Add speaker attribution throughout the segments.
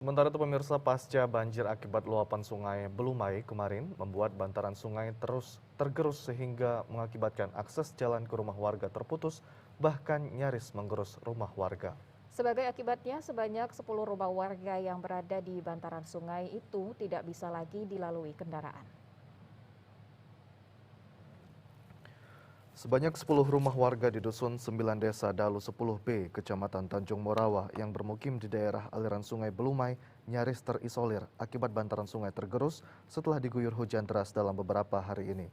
Speaker 1: Sementara itu pemirsa, pasca banjir akibat luapan sungai Belumai kemarin membuat bantaran sungai terus tergerus sehingga mengakibatkan akses jalan ke rumah warga terputus, bahkan nyaris menggerus rumah warga.
Speaker 2: Sebagai akibatnya, sebanyak 10 rumah warga yang berada di bantaran sungai itu tidak bisa lagi dilalui kendaraan.
Speaker 1: Sebanyak 10 rumah warga di Dusun 9 Desa Dalu 10B, Kecamatan Tanjung Morawa yang bermukim di daerah aliran sungai Belumai nyaris terisolir akibat bantaran sungai tergerus setelah diguyur hujan deras dalam beberapa hari ini.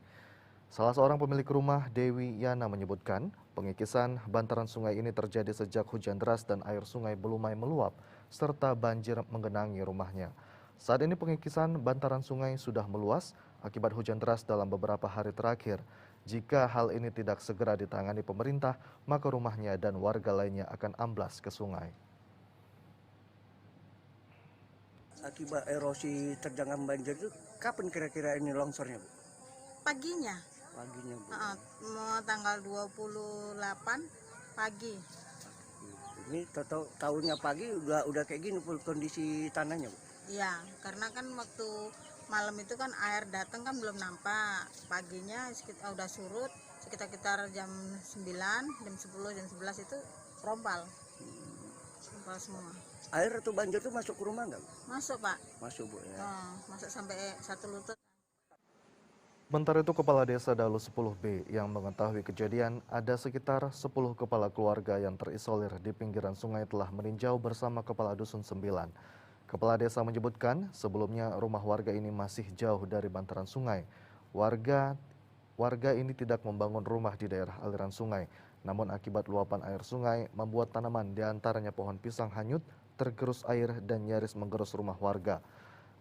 Speaker 1: Salah seorang pemilik rumah, Dewi Yana, menyebutkan pengikisan bantaran sungai ini terjadi sejak hujan deras dan air sungai Belumai meluap serta banjir menggenangi rumahnya. Saat ini pengikisan bantaran sungai sudah meluas akibat hujan deras dalam beberapa hari terakhir. Jika hal ini tidak segera ditangani pemerintah, maka rumahnya dan warga lainnya akan amblas ke sungai.
Speaker 3: Akibat erosi terjangan banjir itu kapan kira-kira ini longsornya, Bu?
Speaker 4: Paginya,
Speaker 3: Paginya, Bu.
Speaker 4: mau tanggal 28 pagi.
Speaker 3: Ini tahunnya pagi udah kayak gini kondisi tanahnya, Bu.
Speaker 4: Iya, karena kan waktu malam itu kan air datang kan belum nampak. Paginya udah surut sekitar jam 9, jam 10, jam 11 itu rompal. Rompal semua.
Speaker 3: Air atau banjir itu masuk ke rumah nggak, Bu?
Speaker 4: Masuk, Pak.
Speaker 3: Masuk, Bu, ya.
Speaker 4: Masuk sampai 1 lutut.
Speaker 1: Sementara itu, Kepala Desa Dalu 10B yang mengetahui kejadian, ada sekitar 10 kepala keluarga yang terisolir di pinggiran sungai telah meninjau bersama Kepala Dusun 9. Kepala Desa menyebutkan sebelumnya rumah warga ini masih jauh dari bantaran sungai. Warga ini tidak membangun rumah di daerah aliran sungai, namun akibat luapan air sungai membuat tanaman diantaranya pohon pisang hanyut, tergerus air dan nyaris menggerus rumah warga.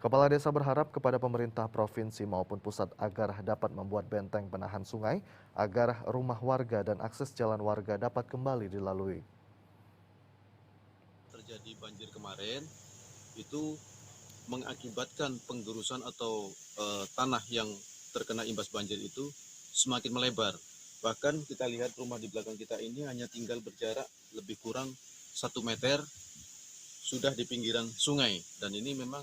Speaker 1: Kepala Desa berharap kepada pemerintah provinsi maupun pusat agar dapat membuat benteng penahan sungai agar rumah warga dan akses jalan warga dapat kembali dilalui.
Speaker 5: Terjadi banjir kemarin itu mengakibatkan penggerusan atau tanah yang terkena imbas banjir itu semakin melebar. Bahkan kita lihat rumah di belakang kita ini hanya tinggal berjarak lebih kurang 1 meter sudah di pinggiran sungai, dan ini memang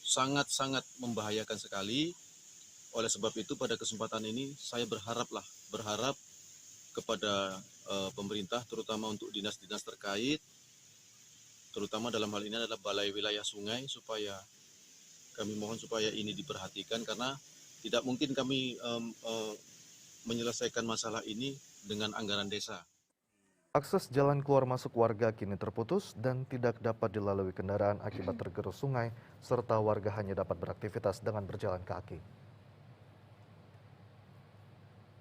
Speaker 5: sangat-sangat membahayakan sekali. Oleh sebab itu pada kesempatan ini saya berharap kepada pemerintah, terutama untuk dinas-dinas terkait, terutama dalam hal ini adalah Balai Wilayah Sungai, supaya kami mohon supaya ini diperhatikan, karena tidak mungkin kami menyelesaikan masalah ini dengan anggaran desa.
Speaker 1: Akses jalan keluar masuk warga kini terputus dan tidak dapat dilalui kendaraan akibat tergerus sungai, serta warga hanya dapat beraktivitas dengan berjalan kaki.